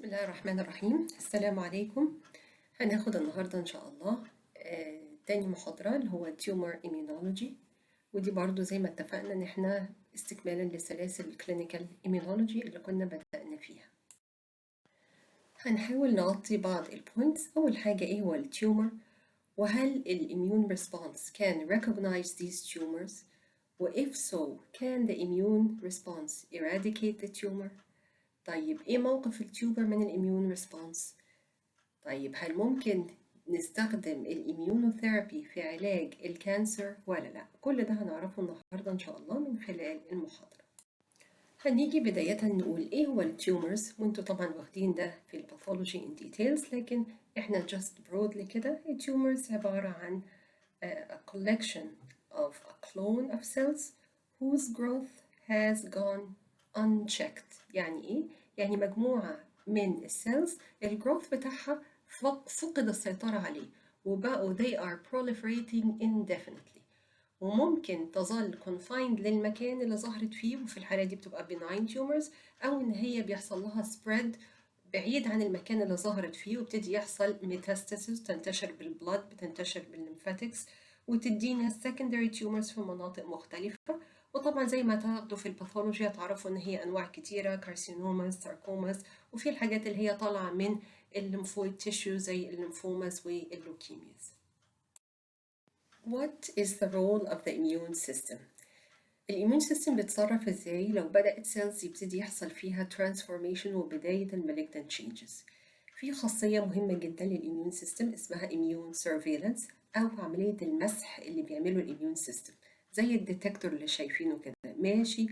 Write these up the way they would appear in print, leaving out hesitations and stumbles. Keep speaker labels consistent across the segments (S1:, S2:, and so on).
S1: الله الرحمن الرحيم. السلام عليكم. هناخد النهاردة إن شاء الله تاني محاضرة اللي هو Tumor immunology، ودي برضو زي ما اتفقنا إن احنا استكمالا لسلاسل Clinical immunology اللي كنا بدأنا فيها. هنحاول نغطي بعض البوينتس. أول حاجة إيه هو التيومر، وهل الإميون response can recognize these tumors، وإف so can the immune response eradicate the tumor. طيب إيه موقف التيومر من الإميون ريسبونس؟ طيب هل ممكن نستخدم الإميونوثيرابي في علاج الكانسر ولا لأ؟ كل ده هنعرفه النهاردة إن شاء الله من خلال المحاضرة. هنيجي بداية نقول إيه هو التيومرز، وانتوا طبعا واخدين ده في الباثولوجي in details، لكن إحنا just broadly كده. التيومرز عبارة عن a collection of a clone of cells whose growth has gone unchecked. يعني إيه؟ يعني مجموعة من السيلز الجروث بتاعها فقد السيطرة عليه وبقوا they are proliferating indefinitely، وممكن تظل confined للمكان اللي ظهرت فيه، وفي الحالة دي بتبقى benign tumors، أو إن هي بيحصل لها spread بعيد عن المكان اللي ظهرت فيه وبتدي يحصل metastasis، تنتشر بالبلد، بتنتشر بالليمفاتكس، وتدينا secondary tumors في مناطق مختلفة. وطبعا زي ما تاخدوا في الباثولوجي هتعرفوا ان هي انواع كتيرة، كارسينوماس، ساركوماس، وفي الحاجات اللي هي طالعة من الليمفويد تيشو زي الليمفوماس واللوكيمياز. What is the role of the immune system؟ الإيميون سيستم بيتصرف ازاي لو بدأت سيلز يبتدي يحصل فيها transformation وبداية المالجنت changes؟ في خاصية مهمة جدا للإيميون سيستم اسمها immune surveillance، أو عملية المسح اللي بيعمله الإيميون سيستم، زي الديتكتور اللي شايفينه كده ماشي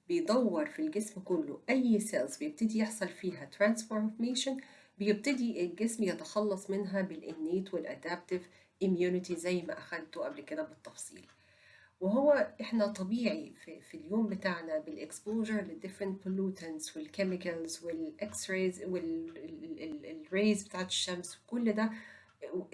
S1: بيدور في الجسم كله أي سيلز بيبتدي يحصل فيها transformation، بيبتدي الجسم يتخلص منها بالإنيت والأدابتيف immunity زي ما أخدته قبل كده بالتفصيل. وهو احنا طبيعي في اليوم بتاعنا بالاكسبوجر للديفرنت pollutants والكيميكالز والاكس رايز والريز بتاعت الشمس وكل ده،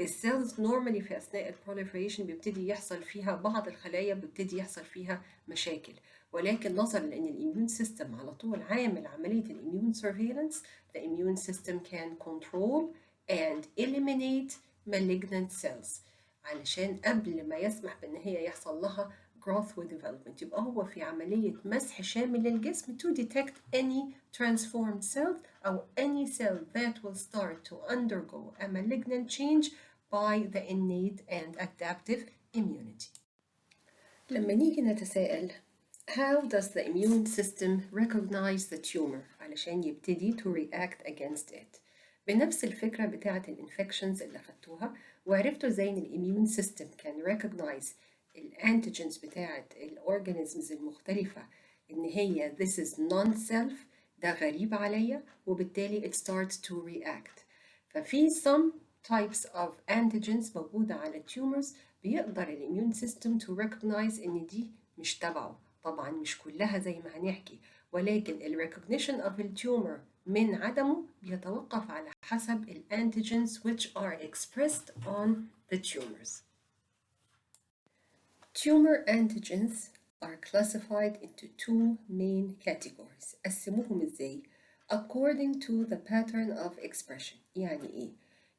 S1: السيلز نورمالي في اثناء البروليفريشن بيبتدي يحصل فيها بعض الخلايا بيبتدي يحصل فيها مشاكل، ولكن نظرا لان الاميون سيستم على طول عامل عمليه الاميون سيرفيلانس، the immune system can control and eliminate malignant cells علشان قبل ما يسمح بان هي يحصل لها growth و development. يبقى هو في عملية مسح شامل للجسم to detect any transformed cell أو any cell that will start to undergo a malignant change by the innate and adaptive immunity. لما نيجي نتساءل how does the immune system recognize the tumor علشان يبتدي to react against it؟ بنفس الفكرة بتاعة الانفكشنز اللي خدتوها، وعرفتوا ازاي ان الاميون سيستم كان recognize الانتيجنز بتاعة الاورجانيزمز المختلفة ان هي this is non-self، ده غريب عليا، وبالتالي it starts to react. ففي some types of antigens موجودة على التيومرز بيقدر الاميون سيستم to recognize ان دي مش تبعه. طبعا مش كلها زي ما هنحكي، ولكن ال recognition of التيومر من عدمه بيتوقف على حسب الانتيجنز which are expressed on the tumors. Tumor antigens are classified into two main categories. قسموهم ازاي؟ According to the pattern of expression. يعني ايه؟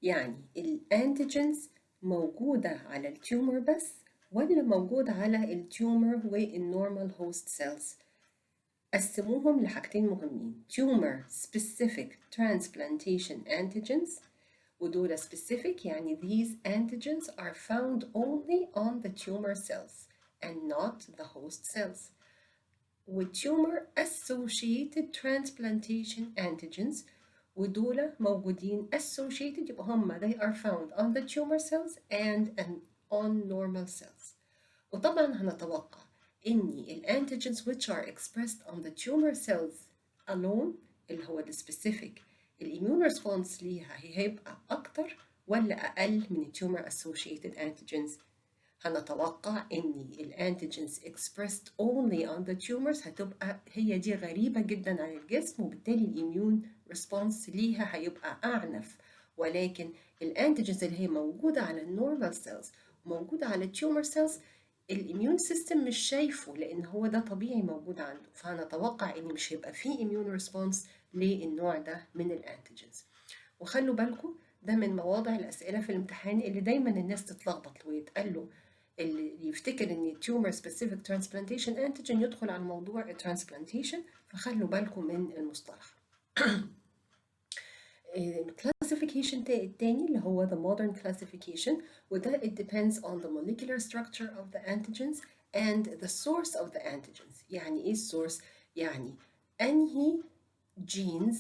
S1: يعني الانتيجنز موجودة على التيومر بس ولا موجودة على التيومر والنورمال هوست سيلز؟ قسموهم لحاجتين مهمين: tumor specific transplantation antigens، ودول specific يعني these antigens are found only on the tumor cells and not the host cells. tumor associated transplantation antigens، ودول موجودين associated يبقى هم they are found on the tumor cells and on normal cells. وطبعا هنتوقع إن الانتيجنز which are expressed on the tumor cells alone اللي هو السبيسيفيك الاميون ريسبونس ليها هيبقى أكتر ولا أقل من التيومر associated antigens؟ هنتوقع إن الانتيجنز expressed only on the tumors هتبقى هي دي غريبة جدا عن الجسم، وبالتالي الاميون ريسبونس ليها هيبقى أعنف، ولكن الانتيجنز اللي هي موجودة على النورمال سيلز وموجودة على التيومر سيلز الاميون سيستم مش شايفه لان هو ده طبيعي موجود عنده، فهنتوقع ان مش هيبقى فيه immune response للنوع ده من الانتيجنز. وخلوا بالكم ده من مواضع الأسئلة في الامتحان اللي دايما الناس تتلخبط ويتقال له اللي يفتكر ان tumor specific transplantation antigen يدخل على موضوع transplantation، فخلوا بالكم من المصطلح. الكلاسيفيكيشن التاني اللي هو the modern classification، وده it depends on the molecular structure of the antigens and the source of the antigens. يعني ايه السورس؟ يعني انهي genes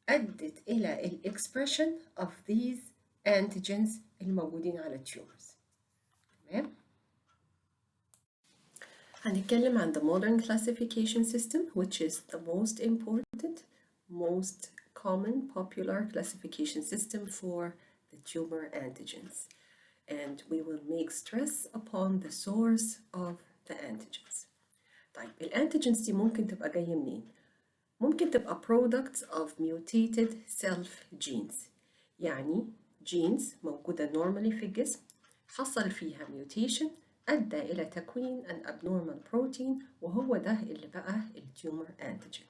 S1: أدت إلى ال expression of these antigens الموجودين على التيومرز. تمام؟ هنتكلم عن the modern classification system which is the most important, most common, popular classification system for the tumor antigens. And we will make stress upon the source of the antigens. طيب الانتيجنز دي ممكن تبقى جاية منين؟ ممكن تبقى products of mutated self genes، يعني genes موجودة normally في الجسم حصل فيها mutation أدى إلى تكوين an abnormal protein وهو ده اللي بقى التيومر antigen.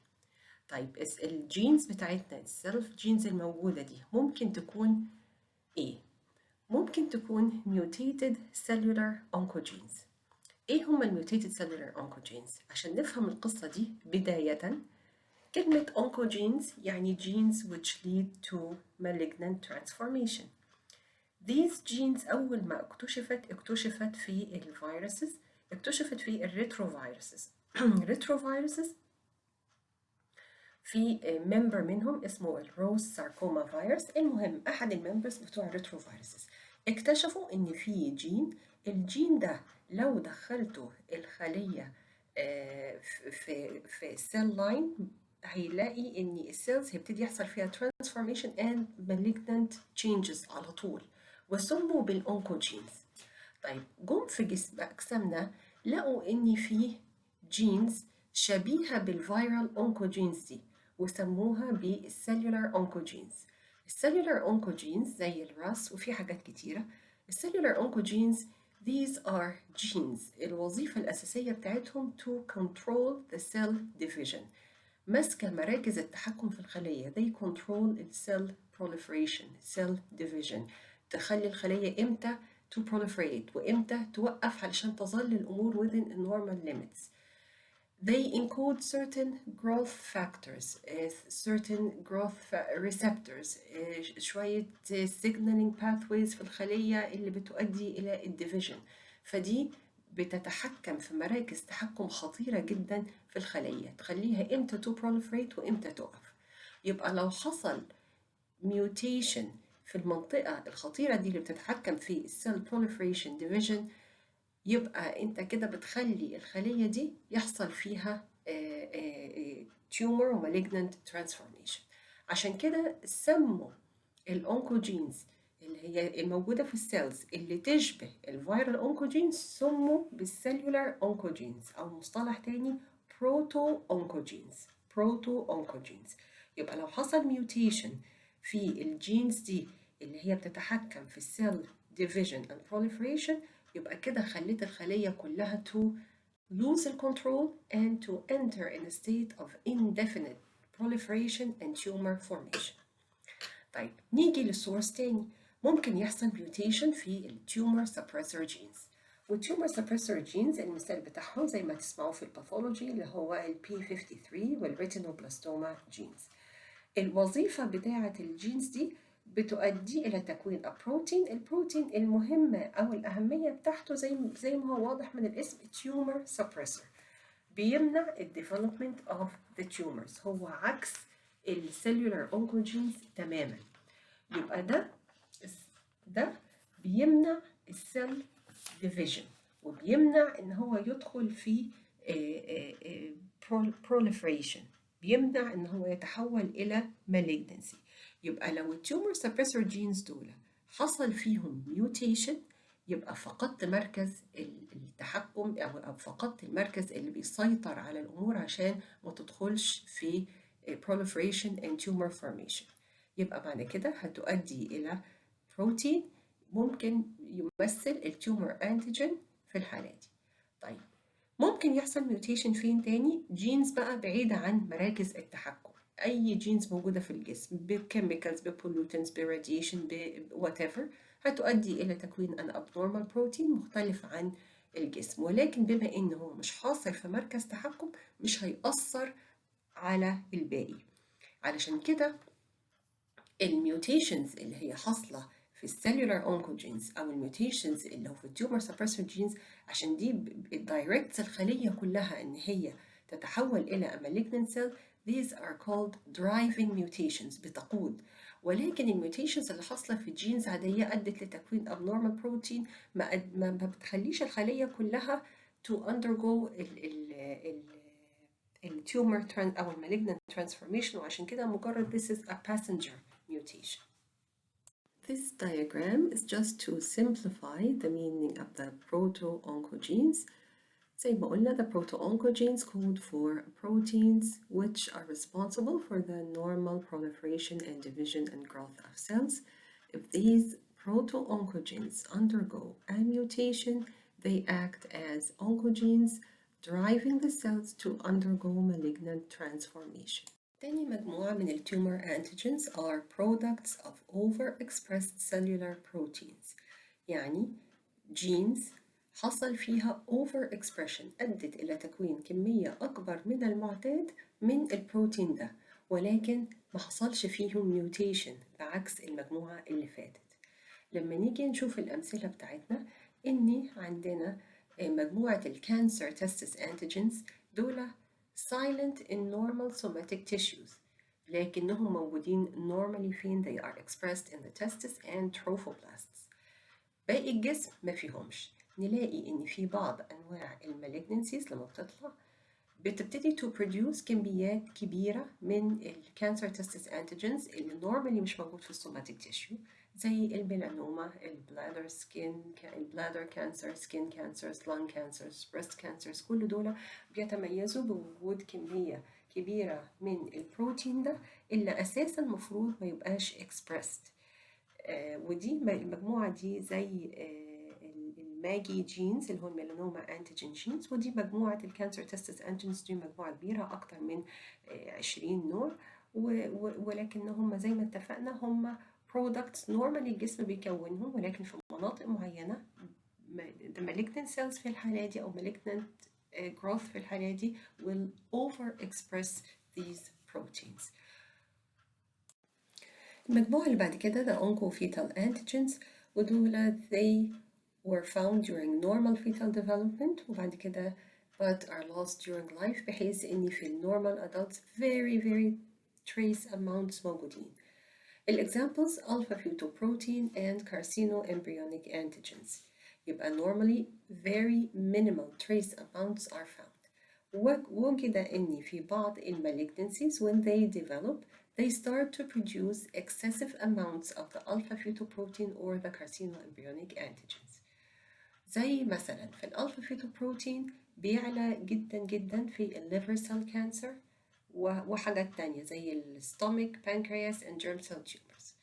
S1: طيب الجينز بتاعتنا السيلف جينز الموجودة دي ممكن تكون إيه؟ ممكن تكون mutated cellular oncogenes. إيه هما mutated cellular oncogenes؟ عشان نفهم القصة دي بدايةً، كلمة oncogenes يعني genes which lead to malignant transformation. These genes أول ما اكتشفت في الفيروسز، اكتشفت في الريتروفيروسز. الريتروفيروسز في ممبر منهم اسمه الروز ساركوما فيروس. المهم أحد الممبرز بتوع الريتروفيروسز اكتشفوا إن في جين، الجين ده لو دخلته الخلية في السيل لاين هيلاقي ان السيلز هيبتدي يحصل فيها transformation and malignant changes على طول، وسموا بالأونكوجينز. طيب جم في جسم أجسامنا لقوا إن في جينز شبيهة بالفيرال أونكوجينز دي وسموها بالسيلولار أونكوجينز. السيلولار أونكوجينز زي الراس وفي حاجات كتيرة. السيلولار أونكوجينز these are genes الوظيفة الأساسية بتاعتهم to control the cell division، ماسكة مراكز التحكم في الخلية. they control cell proliferation cell division، تخلي الخلية إمتى to proliferate وإمتى توقف علشان تظل الأمور within normal limits. They encode certain growth factors, certain growth receptors، شوية signaling pathways في الخلية اللي بتؤدي إلى الديفيجن. فدي بتتحكم في مراكز تحكم خطيرة جدا في الخلية، تخليها إمتى to proliferate وإمتى تقف. يبقى لو حصل mutation في المنطقة الخطيرة دي اللي بتتحكم في cell proliferation division، يبقى انت كده بتخلي الخلية دي يحصل فيها tumor و malignant transformation. عشان كده سموا الأونكوجينز اللي هي الموجودة في السيلز اللي تشبه الفيرال أونكوجينز سموا بالسيلولار أونكوجينز، أو مصطلح تاني بروتو أونكوجينز. بروتو أونكوجينز. يبقى لو حصل ميوتيشن في الجينز دي اللي هي بتتحكم في السيل division and proliferation، يبقى كده خليت الخلية كلها to lose control and to enter in a state of indefinite proliferation and tumor formation. طيب نيجي للسورس تاني. ممكن يحصل mutation في التيومر suppressor genes، والتيومر suppressor genes المثال بتاعهم زي ما تسمعوا في الباثولوجي اللي هو ال P53 والريتينوبلاستوما genes. الوظيفة بتاعة الجينز دي بتؤدي إلى تكوين بروتين. البروتين المهمة أو الأهمية بتاعته زي ما هو واضح من الاسم tumor suppressor، بيمنع ال development of the tumors، هو عكس السيلولار أونكوجينز تماما. يبقى ده بيمنع السيل division وبيمنع إن هو يدخل في proliferation، بيمنع إن هو يتحول إلى malignancy. يبقى لو التيومر suppressor genes دول حصل فيهم mutation، يبقى فقدت مركز التحكم أو فقدت المركز اللي بيسيطر على الأمور عشان ما تدخلش في proliferation and tumor formation. يبقى بعد كده هتؤدي إلى بروتين ممكن يمثل التيومر أنتيجين في الحالة دي. طيب ممكن يحصل ميوتيشن فين تاني؟ جينز بقى بعيدة عن مراكز التحكم. أي جينز موجودة في الجسم بكيميكالز ببولوتنز براديشن whatever هتؤدي إلى تكوين an abnormal protein مختلف عن الجسم، ولكن بما إن هو مش حاصل في مركز تحكم مش هيأثر على الباقي. علشان كده الميوتيشنز اللي هي حاصلة في السيلولار اونكوجينز أو الميوتيشنز اللي هو في التيومر سبريسور جينز، عشان دي بتدايركت الخلية كلها إن هي تتحول إلى a malignant cell. These are called driving mutations، بتقود. ولكن الميوتيشنز اللي حاصلة في جينز عادية أدت لتكوين abnormal protein ما بتخليش الخلية كلها to undergo التيومر أو المالجنت transformation، وعشان كده مجرد this is a passenger mutation. This diagram is just to simplify the meaning of the proto-oncogenes. زي ما قلنا the proto-oncogenes code for proteins which are responsible for the normal proliferation and division and growth of cells. If these proto-oncogenes undergo a mutation, they act as oncogenes, driving the cells to undergo malignant transformation. تاني مجموعة من التومر antigens are products of overexpressed cellular proteins، يعني genes حصل فيها overexpression أدت إلى تكوين كمية أكبر من المعتاد من البروتين ده، ولكن ما حصلش فيهم mutation بعكس المجموعة اللي فاتت. لما نيجي نشوف الأمثلة بتاعتنا، إني عندنا مجموعة الكانسر تستس antigens دول silent in normal somatic tissues، لكنهم موجودين normally فين they are expressed in the testes and trophoblasts. باقي الجسم ما فيهمش. نلاقي إن في بعض أنواع المالجنسيز لما بتطلع بتبتدي to produce كميات كبيرة من الكانسر تستس انتيجنز اللي normally مش موجود في السوماتيك تيشيو، زي الميلانوما، البلادر سكين، البلادر كانسر، سكين كانسرز، لانج كانسرز، بريست كانسرز، كل دول بيتميزوا بوجود كمية كبيرة من البروتين ده اللي أساسا مفروض ما يبقاش expressed. ودي المجموعة دي زي الماجي جينز اللي هو الميلانوما انتيجين جينز، ودي مجموعة الكانسر تستس انتيجينز، دي مجموعة كبيرة أكتر من 20 نوع، ولكن هم زي ما اتفقنا هم products normally الجسم بيكونهم، ولكن في مناطق معينة the malignant cells في الحالة دي أو malignant growth في الحالة دي will overexpress these proteins. المجموعة اللي بعد كده the oncofetal antigens، ودول they were found during normal fetal development وبعد كده but are lost during life، بحيث إن في normal adults very trace amounts موجودين. الexamples alpha fetoprotein and carcinoembryonic antigens، يبقى normally very minimal trace amounts are found. ووجد إن في بعض malignancies when they develop they start to produce excessive amounts of the alpha fetoprotein or the carcinoembryonic antigens. زي مثلا في الألفا فيتوبروتين بيعلى جدا في الليفر سيل كانسر وحاجات تانية زي الستومك pancreas and germ cell tumors.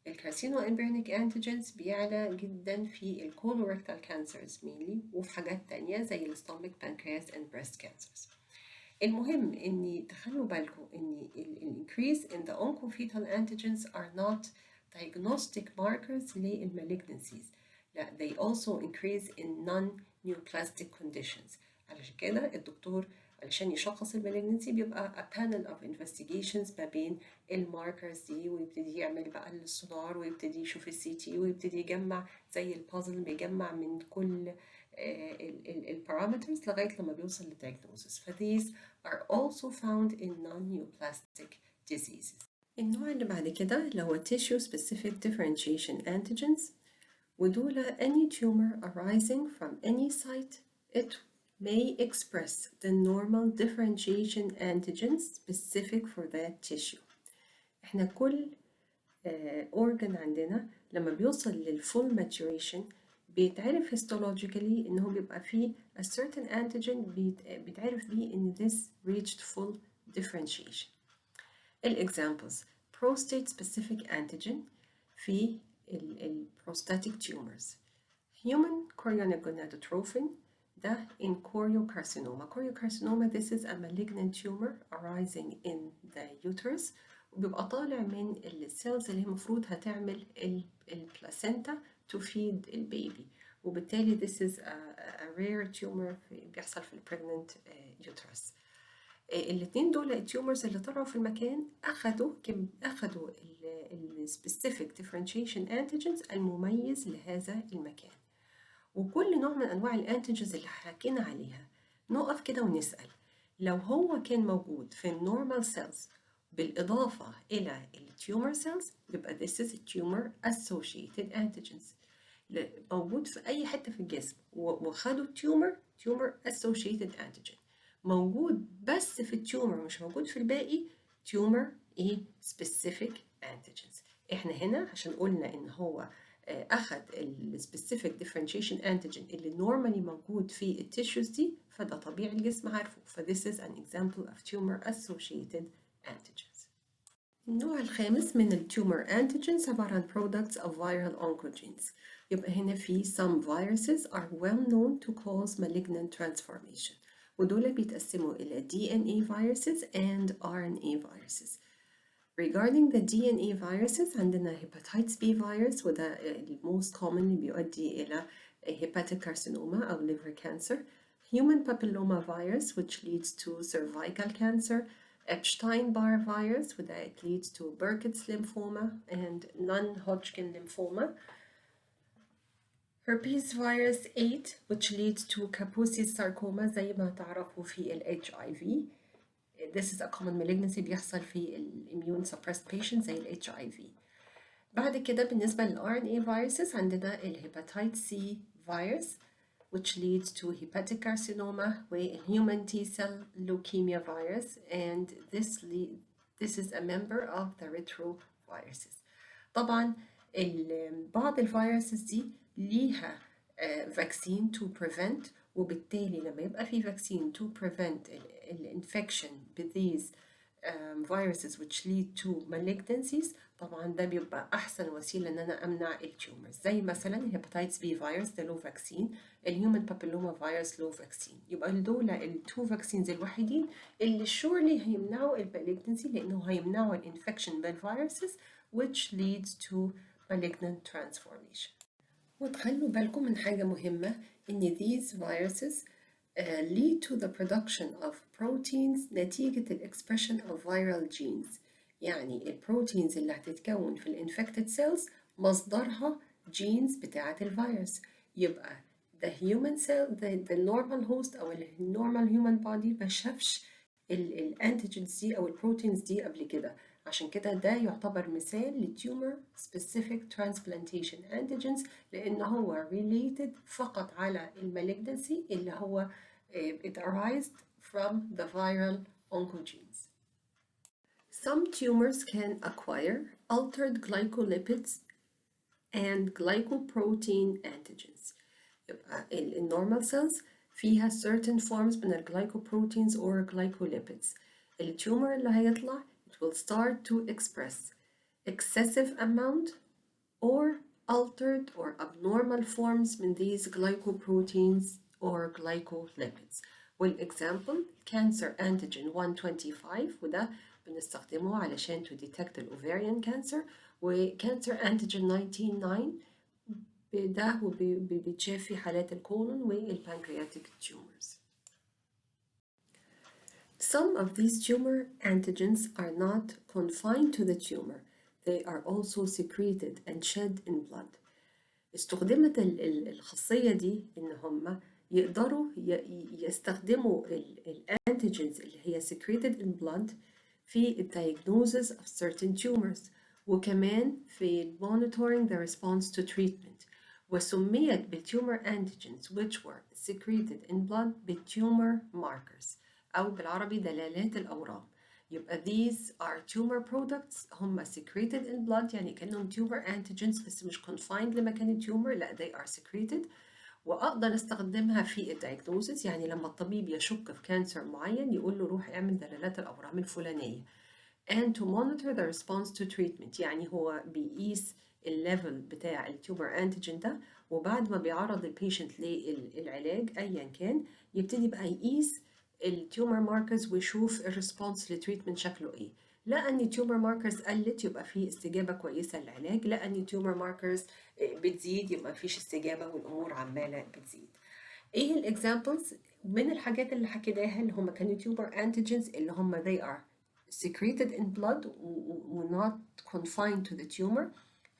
S1: الكارسينو امبريونيك انتيجنز بيعلى جدا في الكولوريكتال كانسرز mainly وفي حاجات تانية زي الستومك pancreas and breast cancers. المهم إن تخلوا بالكم إن increase in the oncofetal antigens are not diagnostic markers للmalignancies. لا they also increase in non-neoplastic conditions. علشان كده الدكتور علشان يشخص المالجنسي بيبقى a panel of investigations ما بين الماركرز دي، ويبتدي يعمل بقى السونار ويبتدي يشوف السي تي ويبتدي يجمع زي البازل بيجمع من كل البارامترز لغاية لما بيوصل للdiagnosis. فthese are also found in non-neoplastic diseases. النوع اللي بعد كده اللي هو tissue specific differentiation antigens، ودول any tumor arising from any site it may express the normal differentiation antigens specific for that tissue. احنا كل organ عندنا لما بيوصل للfull maturation بيتعرف histologically إنه بيبقى فيه a certain antigen بيتعرف بيه إن this reached full differentiation. الexamples prostate specific antigen في prostatic tumors, human chorionic gonadotrophin ده in choriocarcinoma. Choriocarcinoma, this is a malignant tumor arising in the uterus وبيبقى طالع من السيلز اللي هي المفروض هتعمل البلاسينتا تفيد البيبي وبالتالي this is a rare tumor بيحصل في pregnant uterus. الاتنين دول التيومرز اللي طلعوا في المكان أخدوا السبيسيفيك differentiation antigens المميز لهذا المكان. وكل نوع من أنواع الأنتيجنز اللي حكينا عليها نقف كده ونسأل لو هو كان موجود في النورمال سيلز بالإضافة إلى التيومر سيلز يبقى this is tumor associated antigens موجود في أي حتة في الجسم وخدوا tumor associated antigen موجود بس في التيومر مش موجود في الباقي tumor specific antigens. احنا هنا عشان قلنا ان هو أخد السبيسيفيك differentiation antigen اللي normally موجود في التيشوز دي فده طبيعي الجسم عارفه this is an example of tumor associated antigens. النوع الخامس من التيومر antigens عبارة عن products of viral oncogenes. يبقى هنا في some viruses are well known to cause malignant transformation ودول بيتقسموا إلى DNA viruses and RNA viruses. Regarding the DNA viruses عندنا hepatitis B virus وده most commonly بيؤدي إلى hepatic carcinoma أو liver cancer, human papilloma virus which leads to cervical cancer, Epstein-Barr virus وده it leads to Burkitt's lymphoma and non-Hodgkin lymphoma, herpes virus 8 which leads to Kaposi's sarcoma زي ما تعرفوا في ال HIV. This is a common malignancy بيحصل في immune suppressed patients زي ال HIV. بعد كده بالنسبة لل RNA viruses عندنا ال hepatitis C virus which leads to hepatic carcinoma و human T-cell leukemia virus and this is a member of the retroviruses. طبعا بعض الفيروسز دي ليها vaccine to prevent وبالتالي لما يبقى في vaccine to prevent infection with these viruses which lead to malignancies طبعا ده بيبقى أحسن وسيلة إن أنا أمنع التيومرز زي مثلا الهيباتيتس بي فيروس ده له فاكسين الهيومن بابيلوما فيروس له فاكسين يبقى دول التو فاكسينز الوحيدين اللي surely هيمنعوا المالجنسي لأنه هيمنعوا الانفكشن بالفيروسز which leads to malignant transformation. وتخلوا بالكم من حاجة مهمة إن these viruses lead to the production of proteins نتيجة ال expression of viral genes. يعني البروتينز اللي هتتكون في ال infected cells مصدرها genes بتاعة الفيروس. يبقى the human cell, the normal host أو ال normal human body ما شافش الانتيجنز دي أو البروتينز دي قبل كده. عشان كده ده يعتبر مثال لتيومر specific transplantation antigens لأن هو related فقط على المالجنسي اللي هو it arised from the viral oncogenes. Some tumors can acquire altered glycolipids and glycoprotein antigens. يبقى الnormal cells فيها certain forms من الglycoproteins or glycolipids. التيومر اللي هيطلع it will start to express excessive amount or altered or abnormal forms من these glycoproteins or glycolipids. والexample cancer antigen 125 وده بنستخدمه علشان to detect ovarian cancer وcancer antigen 199 ده بيتشاف في حالات الكولون والبانكرياتيك tumors. Some of these tumor antigens are not confined to the tumor. They are also secreted and shed in blood. استخدمت الخاصية دي إن هم يقدروا يستخدموا الانتيجنز اللي هي secreted in blood في diagnosis of certain tumors وكمان في monitoring the response to treatment. وسميت بالtumor antigens which were secreted in blood بالtumor markers أو بالعربي دلالات الأورام. يبقى these are tumor products هم secreted in blood يعني كأنهم tumor antigens بس مش confined لمكان التيومر لا they are secreted وأقدر أستخدمها في الدايجنوزيس يعني لما الطبيب يشك في كانسر معين يقول له روح اعمل دلالات الأورام الفلانية and to monitor the response to treatment. يعني هو بيقيس الليفل بتاع التيومر انتيجين ده، وبعد ما بيعرض البيشنت للعلاج ايا كان يبتدي بقى يقيس التيومر ماركرز ويشوف الريسبونس للتريتمنت شكله ايه. لقى ان التيومر ماركرز قلت يبقى في استجابه كويسه للعلاج، لقى ان التيومر ماركرز بتزيد يبقى مفيش استجابه والامور عماله بتزيد. ايه الاكزامبلز من الحاجات اللي حكيناها اللي هم كانوا تيومر انتيجينز اللي هم they are secreted in blood و not confined to the tumor.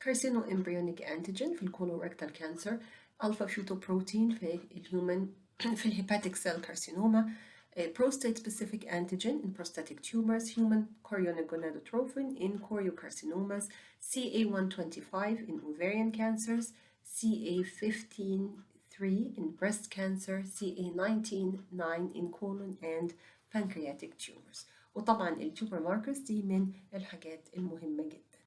S1: carcinoembryonic antigen في الكولوريكتال كانسر، alpha fetoprotein في الهيومن في الهيباتيك سيل كارسينوما، prostate specific antigen in prostatic tumors, human choriogonadotrophin in choriocarcinomas, CA125 in ovarian cancers, CA15-3 in breast cancer, CA19-9 in colon and pancreatic tumors. وطبعا التيومر ماركرز دي من الحاجات المهمة جدا.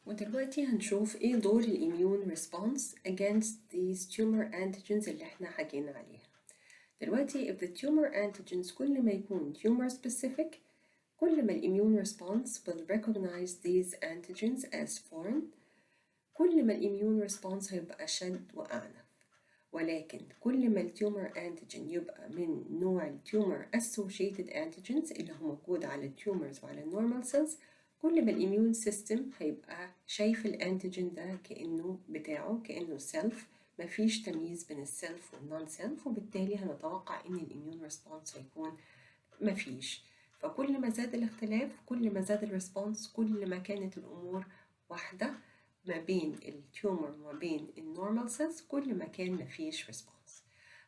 S1: ودلوقتي هنشوف ايه دور الاميون ريسبونس against these tumor antigens اللي احنا حكينا عليها. دلوقتي if the tumor antigens كل ما يكون tumor specific كل ما الاميون response will recognize these antigens as foreign، كل ما الاميون response هيبقى أشد وأعنف. ولكن كل ما التيومر انتيجين يبقى من نوع التيومر associated antigens اللي هو موجود على التيومرز وعلى النورمال سيلز، كل ما الاميون سيستم هيبقى شايف الانتيجين ده كأنه بتاعه، كأنه سيلف، مفيش تمييز بين السيلف والنون سيلف، وبالتالي هنتوقع ان الاميون ريسبونس هيكون مفيش. فكل ما زاد الاختلاف كل ما زاد الريسبونس، كل ما كانت الامور واحدة ما بين التيومر وما بين النورمال سيلز كل ما كان مفيش ريسبونس.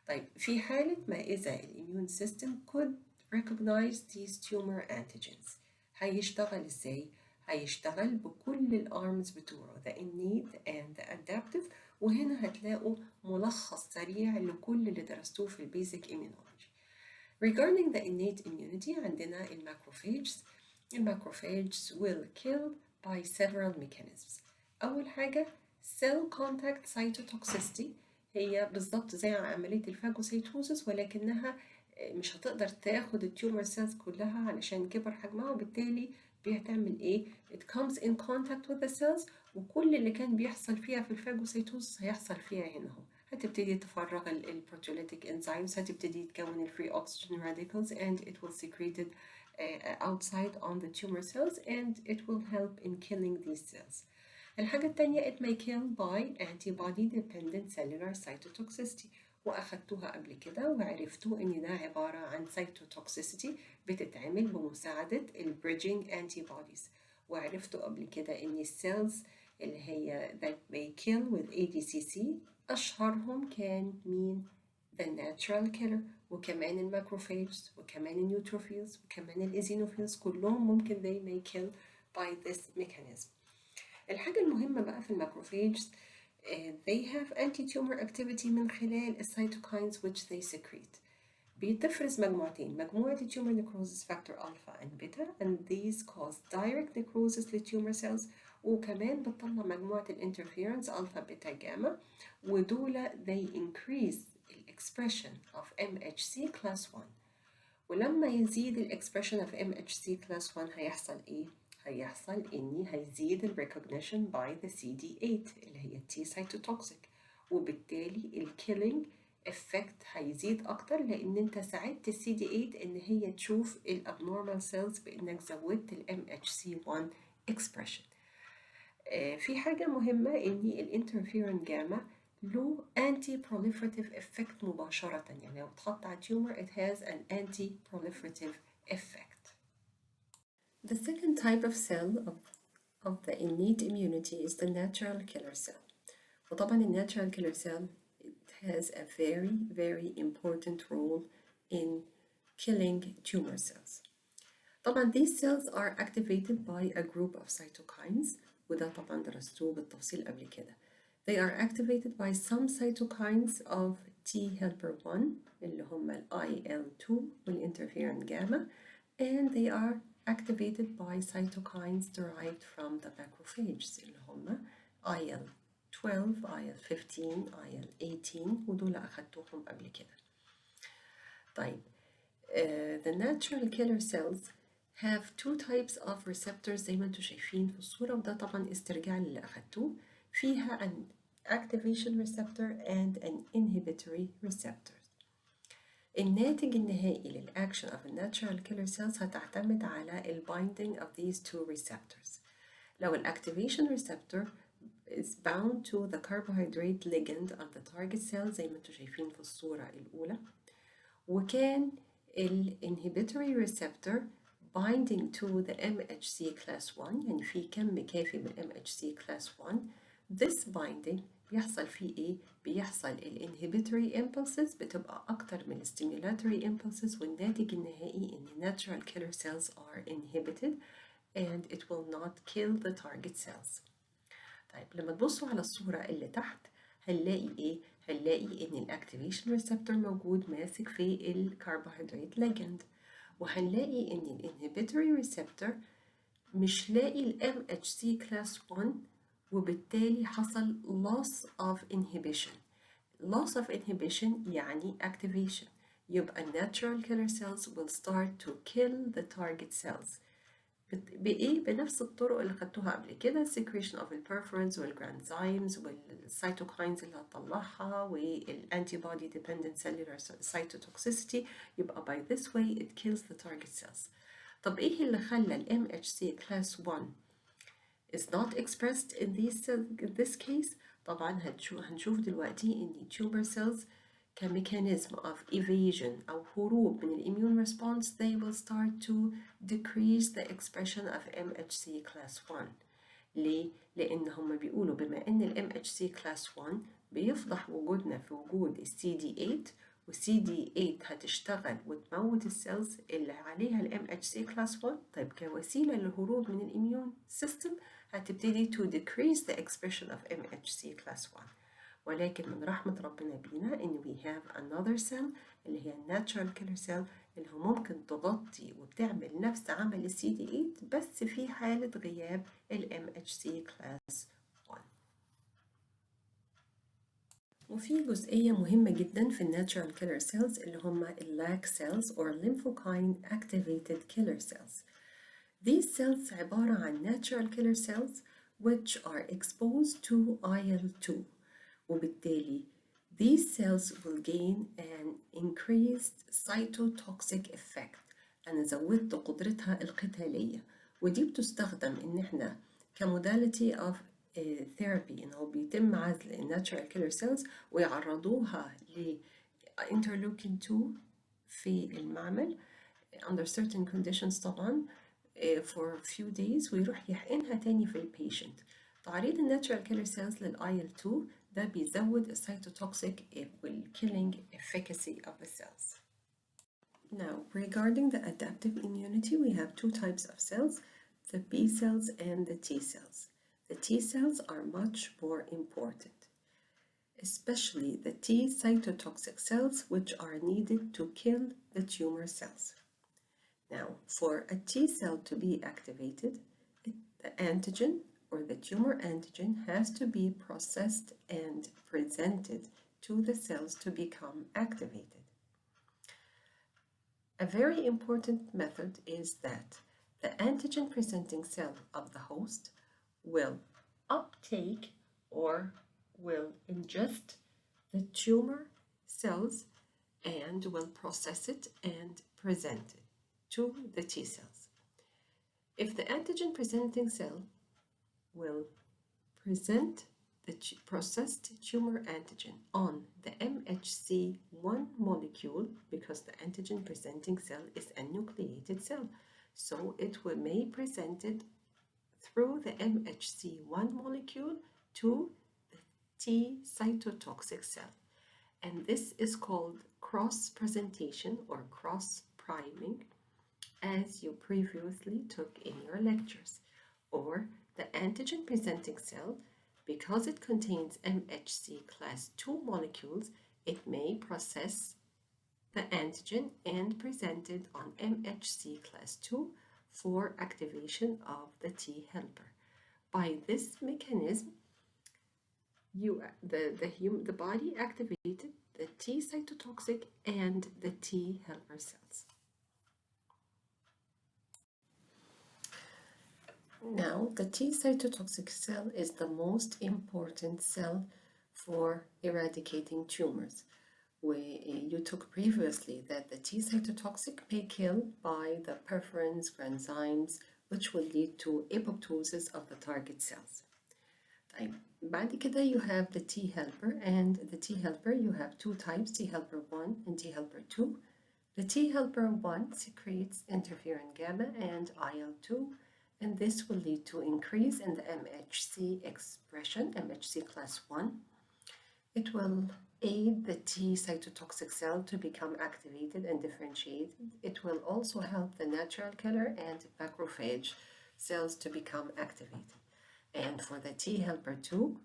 S1: طيب في حالة ما إذا الإميون سيستم could recognize these tumor antigens هيشتغل إزاي؟ هيشتغل بكل الارمز بتوعه the innate and the adaptive، وهنا هتلاقوا ملخص سريع لكل اللي درستوه في البيزك immunology. Regarding the innate immunity عندنا الماكروفاجز. الماكروفاجز will kill by several mechanisms. أول حاجة cell contact cytotoxicity، هي بالظبط زي عملية الفاجوسيتوزس ولكنها مش هتقدر تاخد التيومر سيلز كلها علشان كبر حجمها، وبالتالي بتعمل ايه؟ it comes in contact with the cells، وكل اللي كان بيحصل فيها في الفاجوسيتوزس هيحصل فيها هنا اهو. هتبتدي تفرغ البروتيوليتيك enzymes، هتبتدي تكون الفري oxygen radicals and it will secrete it outside on the tumor cells and it will help in killing these cells. الحاجة التانية it may kill by antibody dependent cellular cytotoxicity، وأخدتوها قبل كده وعرفتوا إن ده عبارة عن cytotoxicity بتتعمل بمساعدة bridging antibodies، وعرفتوا قبل كده إن السيلز اللي هي that may kill with ADCC أشهرهم كان مين؟ the natural killer، وكمان الماكروفاجز وكمان النيوتروفيلز وكمان الإيزينوفيلز كلهم ممكن they may kill by this mechanism. الحاجة المهمة بقى في الماكروفاجز they have anti-tumor activity من خلال السيتوكاينز which they secrete. بتفرز مجموعتين، مجموعة التيومر necrosis factor alpha and beta and these cause direct necrosis للتيومر cells، وكمان بتطلع مجموعة الانترفيرنس alpha beta gamma، ودول they increase expression of MHC class 1. ولما يزيد الإكسبريشن of MHC class 1 هيحصل إيه؟ هيحصل إن هيزيد ال recognition by the CD8 اللي هي T cytotoxic، وبالتالي ال killing effect هيزيد أكتر لأن أنت ساعدت ال CD8 إن هي تشوف ال abnormal cells بإنك زودت ال MHC1 expression. في حاجة مهمة إن الانترفيرون جاما له anti-proliferative effect مباشرة، يعني لو اتحط على tumor it has an anti-proliferative effect. The second type of cell of the innate immunity is the natural killer cell. وطبعا ال natural killer cell it has a very important role in killing tumor cells. طبعا these cells are activated by a group of cytokines، وده طبعا درستوه بالتفصيل قبل كده. They are activated by some cytokines of T helper 1 اللي هم ال IL-2 والinterferon gamma، and they are activated by cytokines derived from the macrophages اللي هم IL-12 IL-15 IL-18 ودول أخدتوهم قبل كده. طيب the natural killer cells have two types of receptors زي ما انتم شايفين في الصورة، وده طبعا استرجاع اللي أخدتوه. فيها an activation receptor and an inhibitory receptor. الناتج النهائي للأكشن of the natural killer cells هتعتمد على ال binding of these two receptors. لو ال activation receptor is bound to the carbohydrate ligand of the target cell زي ما انتم شايفين في الصورة الأولى، وكان ال inhibitory receptor binding to the MHC class 1، يعني في كم كافي من MHC class 1، this binding بيحصل فيه ايه؟ بيحصل ال inhibitory impulses بتبقى أكتر من ال stimulatory impulses، والناتج النهائي إن natural killer cells are inhibited and it will not kill the target cells. طيب لما تبصوا على الصورة اللي تحت هنلاقي ايه؟ هنلاقي ان الاكتيفيشن ريسبتور موجود ماسك في الكربوهيدرات ليجند، وهنلاقي ان الانهبيتوري ريسبتور مش لاقي ال MHC class 1، وبالتالي حصل loss of inhibition. loss of inhibition يعني activation، يبقى natural killer cells will start to kill the target cells. بإيه؟ بنفس الطرق اللي خدتوها قبل كده، secretion of البرفورنز والجرانزيمز والسيتوكاينز اللي هتطلعها والانتيبودي dependent cellular cytotoxicity، يبقى by this way it kills the target cells. طب إيه اللي خلى ال MHC class 1 is not expressed in this case؟ طبعا هنشوف دلوقتي إن tumor cells كميكانيزم of evasion أو هروب من immune response they will start to decrease the expression of MHC class 1. ليه؟ لأن هم بيقولوا بما إن ال MHC class 1 بيفضح وجودنا في وجود ال CD8، وال CD8 هتشتغل وتموت السيلز اللي عليها ال MHC class 1. طيب كوسيلة للهروب من الإميون سيستم هتبتدي to decrease the expression of MHC class 1. ولكن من رحمة ربنا بينا إن we have another cell اللي هي natural killer cell اللي هو ممكن تغطي وبتعمل نفس عمل ال CD8 بس في حالة غياب ال MHC class 1. وفي جزئية مهمة جدا في natural killer cells اللي هم ال LAC cells or lymphokine activated killer cells. These cells عبارة عن natural killer cells which are exposed to IL-2، وبالتالي these cells will gain an increased cytotoxic effect. أنا زودت قدرتها القتالية، ودي بتستخدم إن إحنا كموداليتي of therapy، إنه بيتم عزل natural killer cells ويعرضوها ل interleukin 2 في المعمل under certain conditions طبعا for a few days، ويروح يحقنها تاني في البيشنت. تعريض الناتشورال كيلر سيلز لل IL-2 ده بيزود السيتوتوكسيك والkilling efficacy of the cells. Now, regarding the adaptive immunity, we have two types of cells, the B cells and the T cells. The T cells are much more important, especially the T cytotoxic cells, which are needed to kill the tumor cells. Now, for a T cell to be activated, the antigen or the tumor antigen has to be processed and presented to the cells to become activated. A very important method is that the antigen presenting cell of the host will uptake or will ingest the tumor cells and will process it and present it to the T cells. If the antigen presenting cell will present the processed tumor antigen on the MHC1 molecule, because the antigen presenting cell is a nucleated cell, so it may present it through the MHC1 molecule to the T cytotoxic cell. And this is called cross-presentation or cross-priming, as you previously took in your lectures. Or the antigen presenting cell, because it contains MHC class 2 molecules, it may process the antigen and present it on MHC class 2 for activation of the T helper. By this mechanism, the body activated the T cytotoxic and the T helper cells. Now, the T cytotoxic cell is the most important cell for eradicating tumors. You took previously that the T cytotoxic may kill by the perforins, granzymes, which will lead to apoptosis of the target cells. طيب بعد كده you have the T helper, and the T helper you have two types, T helper 1 and T helper 2. The T helper 1 secretes interferon gamma and IL-2, and this will lead to increase in the MHC expression, MHC class 1. It will aid the T cytotoxic cell to become activated and differentiated. It will also help the natural killer and macrophage cells to become activated. And for the T helper 2,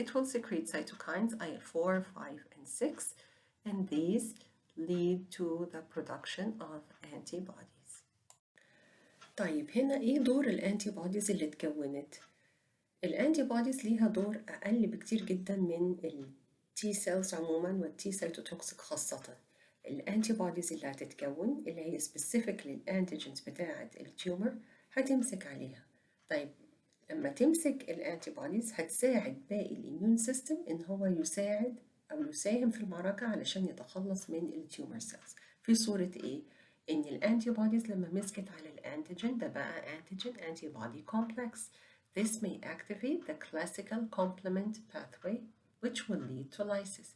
S1: it will secrete cytokines IL-4, 5, and 6, and these lead to the production of antibodies. طيب هنا ايه دور الانتي بوديز اللي اتكونت؟ الانتي بوديز ليها دور اقل بكتير جدا من التي سيلز عموما والتي سيتوتوكسيك خاصة. الانتي بوديز اللي هتتكون اللي هي سبيسيفيك للانتيجنز بتاعة التيومر هتمسك عليها. طيب لما تمسك الانتي بوديز هتساعد باقي الاميون سيستم ان هو يساعد او يساهم في المعركة علشان يتخلص من التيومر سيلز. في صورة ايه؟ ان الانتي بوديز لما مسكت على الانتيجين ده بقى انتيجين انتي بودي كومبلكس. This may activate the classical complement pathway which will lead to lysis.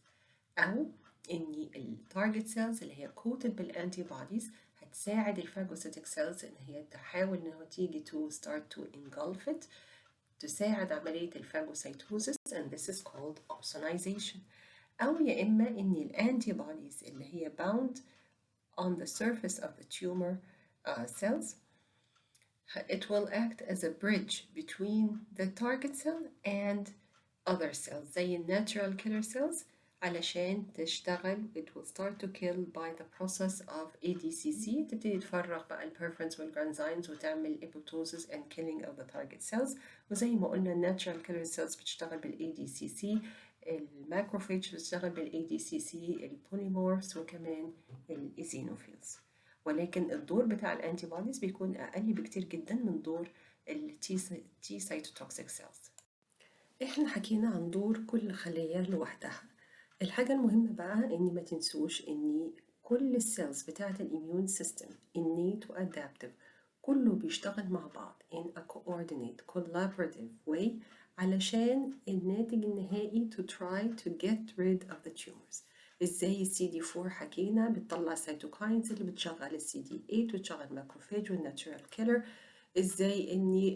S1: أو إن التارجت سيلز اللي هي coated بالانتي بوديز هتساعد الفاجوسيتك سيلز إن هي تحاول إن هو تيجي to start to engulf it، تساعد عملية الفاجوسيتوزيس and this is called opsonization. أو يا إما إن الانتي بوديز اللي هي bound on the surface of the tumor cells it will act as a bridge between the target cell and other cells زي natural killer cells علشان تشتغل. It will start to kill by the process of ADCC تبتدي تفرغ بقى البرفرنس والجرانزيمز وتعمل apoptosis and killing of the target cells. وزي ما قلنا natural killer cells بتشتغل بال ADCC، الماكروفيج بتشتغل بال ADCC، البوليمورفز وكمان الإيزينوفيلز. ولكن الدور بتاع الانتي بوديز بيكون اقل بكتير جدا من دور التي سايتوتوكسيك سيلز. احنا حكينا عن دور كل خلية لوحدها. الحاجة المهمة بقى ان ما تنسوش ان كل السيلز بتاعة الاميون سيستم innate و adaptive كله بيشتغل مع بعض in a coordinate collaborative way علشان الناتج النهائي to try to get rid of the tumors. ازاي السي دي 4 حكينا بتطلع السيتوكاينز اللي بتشغل السي دي 8 وتشغل الماكروفاج والناتشورال كيلر. ازاي ان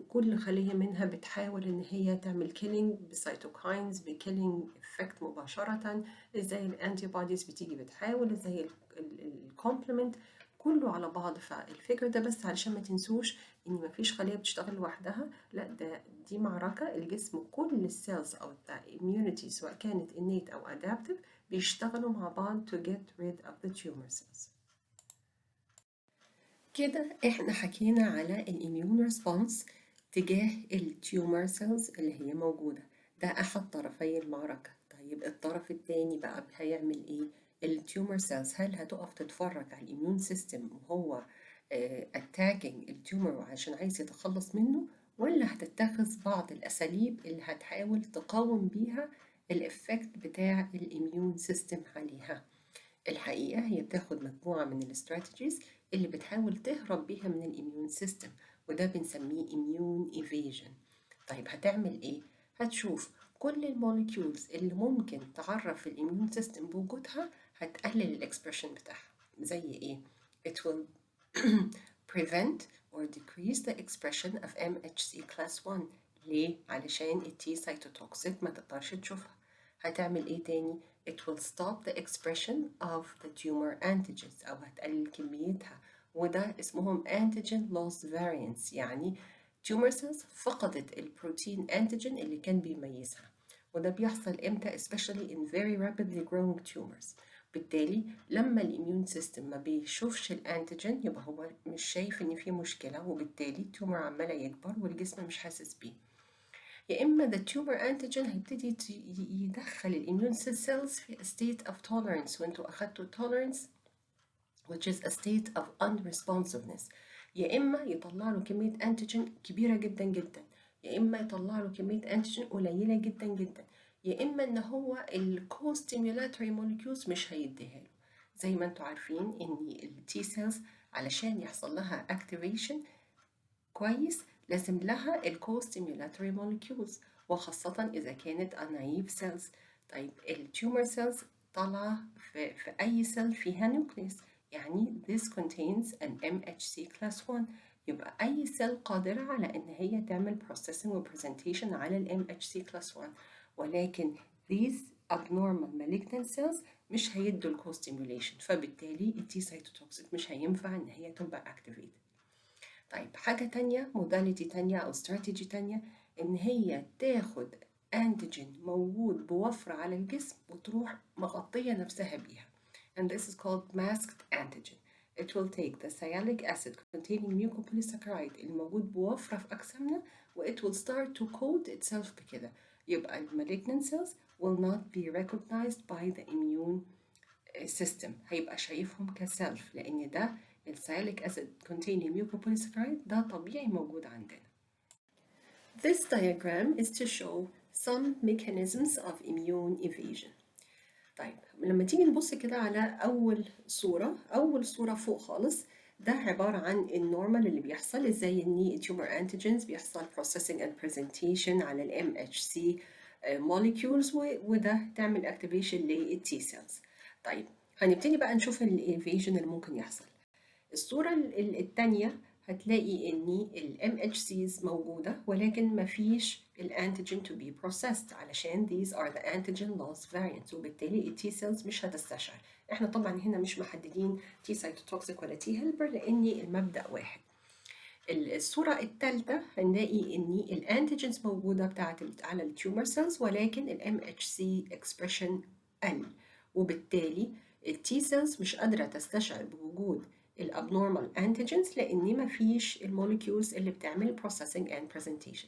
S1: كل خلية منها بتحاول ان هي تعمل كيلينج بسيتوكاينز بكيلينج افكت مباشرة. ازاي الانتي بوديز بتيجي بتحاول، ازاي الكومبلمنت كله على بعض. فالفكرة ده بس علشان ما تنسوش ان مفيش خلية بتشتغل لوحدها، لا دي معركة الجسم كل السيلز او الاميونيتي سواء كانت innate او adaptive بيشتغلوا مع بعض to get rid of the tumor cells. كده احنا حكينا على الاميون ريسبونس تجاه التيومر سيلز اللي هي موجودة، ده أحد طرفي المعركة. طيب الطرف التاني بقى هيعمل ايه؟ التيومر سيلز هل هتقف تتفرج على الاميون سيستم وهو attacking التيومر عشان عايز يتخلص منه، ولا هتتخذ بعض الأساليب اللي هتحاول تقاوم بيها الإفكت بتاع الاميون سيستم عليها؟ الحقيقة هي بتاخد مجموعة من الاستراتيجيز اللي بتحاول تهرب بيها من الاميون سيستم، وده بنسميه immune evasion. طيب هتعمل ايه؟ هتشوف كل الموليكيولز اللي ممكن تعرف الاميون سيستم بوجودها هتقلل الاكسبريشن بتاعها. زي ايه؟ It will prevent or decrease the expression of MHC class 1. ليه؟ علشان التي سايتوتوكسيك ما تقدرش تشوفها. هتعمل ايه تاني؟ It will stop the expression of the tumor antigens أو هتقلل كميتها، وده اسمهم antigen loss variants، يعني tumor cells فقدت البروتين antigen اللي كان بيميزها. وده بيحصل امتى؟ especially in very rapidly growing tumors. بالتالي لما الاميون سيستم ما بيشوفش الانتيجين يبقى هو مش شايف ان في مشكلة، وبالتالي التومر عمالة يكبر والجسم مش حاسس بيه. يا إما the tumor antigen هيبتدي يدخل الاميون cells في a state of tolerance، وانتوا أخدتوا tolerance which is a state of unresponsiveness. يا إما يطلع له كمية أنتيجين كبيرة جدا جدا، يا إما يطلع له كمية أنتيجين قليلة جدا جدا، يا إما إن هو الكوستيمولاتوري موليكيولز مش هيديها له. زي ما انتوا عارفين إن التي سيلز علشان يحصل لها activation كويس لازم لها الكوستيمولاتوري موليكيولز، وخاصة إذا كانت naive cells. طيب التيومر cells طالعة في أي سيل فيها نيوكليس، يعني this contains an MHC class 1، يبقى أي سيل قادرة على إن هي تعمل processing و presentation على ال MHC class 1، ولكن these abnormal malignant cells مش هيدوا الكوستيموليشن، فبالتالي التي سايتوتوكسيك مش هينفع إن هي تبقى activated. طيب حاجة تانية، موداليتي تانية أو استراتيجي تانية، إن هي تاخد أنتيجين موجود بوفرة على الجسم وتروح مغطية نفسها بيها. And this is called masked antigen. It will take the sialic acid containing mucopolysaccharide الموجود بوفرة في أجسامنا و it will start to coat itself بكده. يبقى ال malignant cells will not be recognized by the immune system، هيبقى شايفهم كسيلف، لأن ده السياليك acid containing mucopolysaccharide ده طبيعي موجود عندنا. This diagram is to show some mechanisms of immune evasion. طيب لما تيجي نبص كده على أول صورة فوق خالص، ده عبارة عن النورمال اللي بيحصل ازاي ان التيومر انتيجينز بيحصل processing and presentation على ال MHC molecules وده تعمل activation للتي سيلز. طيب هنبتدي بقى نشوف الايفيجن اللي ممكن يحصل. الصورة التانية هتلاقي إن ال MHCs موجودة ولكن مفيش الانتيجين to be processed، علشان these are the antigen loss variants، وبالتالي ال T cells مش هتستشعر. احنا طبعا هنا مش محددين T cytotoxic ولا T helper لأن المبدأ واحد. الصورة الثالثة هنلاقي إن الانتيجينز موجودة على التيومر سيلز ولكن ال MHC expression قل، وبالتالي التي سيلز مش قادرة تستشعر بوجود الابنورمال انتيجينز لأن مفيش الموليكيولز اللي بتعمل processing and presentation.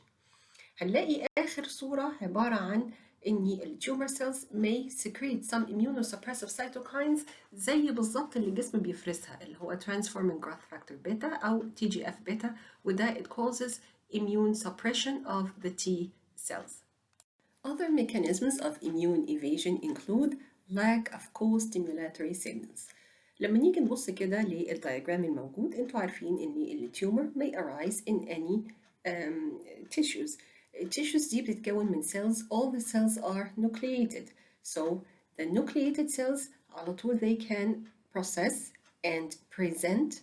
S1: هنلاقي آخر صورة عبارة عن إن التيومر سيلز may secrete some immunosuppressive cytokines زي بالظبط اللي الجسم بيفرزها، اللي هو transforming growth factor beta أو TGF beta، وده it causes immune suppression of the T cells. Other mechanisms of immune evasion include lack of co-stimulatory signals. لما نيجي نبص كده للدياجرام الموجود، انتوا عارفين ان التيومر may arise in any tissues. التيشوز دي بتتكون من cells. All the cells are nucleated. So the nucleated cells على طول they can process and present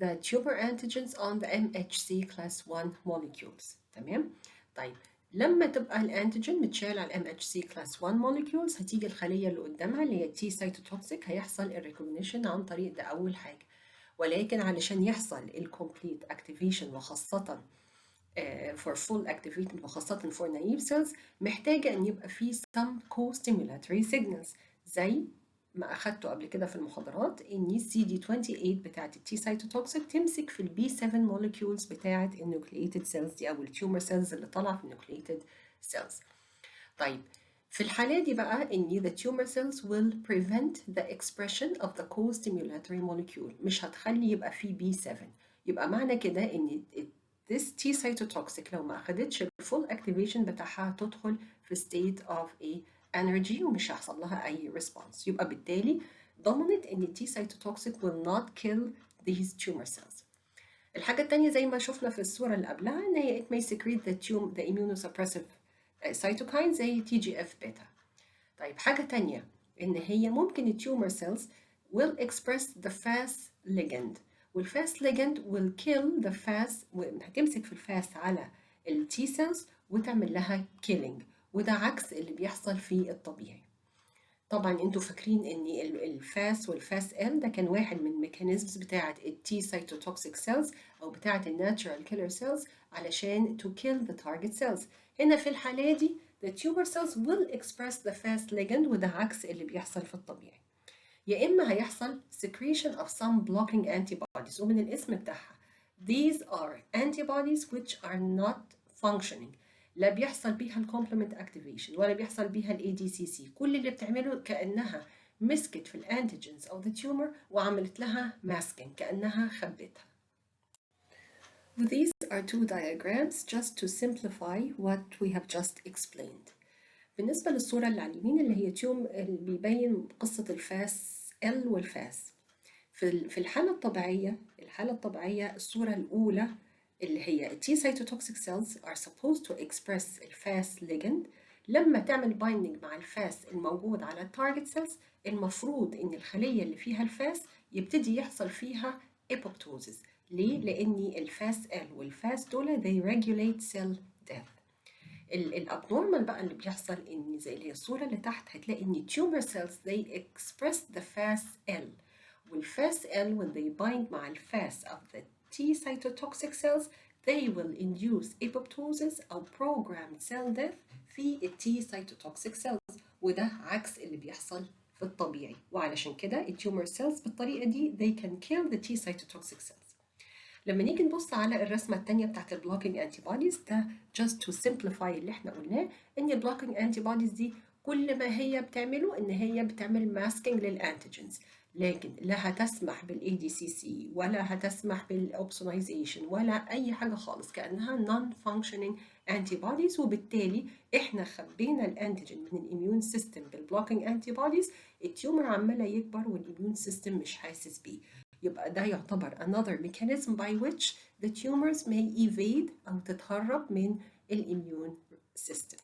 S1: the tumor antigens on the MHC class 1 molecules. تمام؟ طيب لما تبقى الانتيجين متشال على MHC class 1 molecules هتيجي الخلية اللي قدامها اللي هي T cytotoxic هيحصل الريكوجنيشن عن طريق ده أول حاجة، ولكن علشان يحصل الكومبليت activation وخاصة for full activation وخاصة for naive cells محتاجة إن يبقى فيه some co-stimulatory signals زي ما أخدته قبل كده في المحاضرات إن CD28 بتاعة التي سايتوتوكسيك تمسك في البي 7 molecules بتاعة النيوكلييتد سيلز دي أو التيومر سيلز اللي طالعة في النيوكلييتد سيلز. طيب في الحالة دي بقى إن the tumor cells will prevent the expression of the co-stimulatory molecule، مش هتخلي يبقى فيه B7. يبقى معنى كده إن this T cytotoxic لو ما أخدتش الفول activation بتاعها تدخل في state of a energy ومش هيحصل لها أي response. يبقى بالتالي ضمنت إن T cytotoxic will not kill these tumor cells. الحاجة التانية زي ما شفنا في الصورة اللي قبلها إن هي it may secrete the immunosuppressive cytokine زي TGF beta. طيب حاجة تانية إن هي ممكن التيومر cells will express the Fas ligand، والFas ligand will kill the Fas، هتمسك في الفاس على ال T cells وتعمل لها killing، وده عكس اللي بيحصل في الطبيعي. طبعا انتوا فاكرين ان الفاس والفاس ال ده كان واحد من الميكانيزمز بتاعه التي سايتوتوكسيك سيلز او بتاعه الناتشرال كيلر سيلز علشان to kill the target cells. هنا في الحالة دي the tumor cells will express the Fas ligand وده عكس اللي بيحصل في الطبيعي. يا إما هيحصل secretion of some blocking antibodies ومن الاسم بتاعها these are antibodies which are not functioning، لا بيحصل بيها الكومبلمنت activation ولا بيحصل بيها ال ADCC، كل اللي بتعمله كأنها مسكت في الانتيجينز أو the tumor وعملت لها masking كأنها خبتها. These are two diagrams just to simplify what we have just explained. بالنسبة للصورة اللي على اليمين اللي هي تيوم اللي بيبين قصة الفاس L والفاس. في الحالة الطبيعية الصورة الأولى اللي هي T cytotoxic cells are supposed to express الفاس ligand. لما تعمل بايندنج مع الفاس الموجود على التارجت سيلز المفروض إن الخلية اللي فيها الفاس يبتدي يحصل فيها apoptosis. ليه؟ لأن الفاس L والفاس دول they regulate cell death. الابنورمال بقى اللي بيحصل ان زي اللي هي الصوره اللي تحت هتلاقي ان tumor cells they express the fas L والفاس L when they bind مع الفاس of the T cytotoxic cells they will induce apoptosis أو programmed cell death في ال T cytotoxic cells وده عكس اللي بيحصل في الطبيعي وعلشان كده التيومر cells بالطريقة دي they can kill the T cytotoxic cells. لما نيجي نبص على الرسمة التانية بتاعت البلوكينج انتي بوديز ده just to simplify اللي احنا قلناه ان البلوكينج انتي بوديز دي كل ما هي بتعمله ان هي بتعمل ماسكينج للانتيجينز لكن لا هتسمح بالاي دي سي سي ولا هتسمح بالاوبسونايزيشن ولا اي حاجة خالص كأنها نون فانكشنينج انتي بوديز وبالتالي احنا خبينا الانتيجين من الاميون سيستم بالبلوكينج انتي بوديز التيومر عمالة يكبر والاميون سيستم مش حاسس بيه. يبقى ده يعتبر another mechanism by which the tumors may evade أو تتهرب من الإميون system.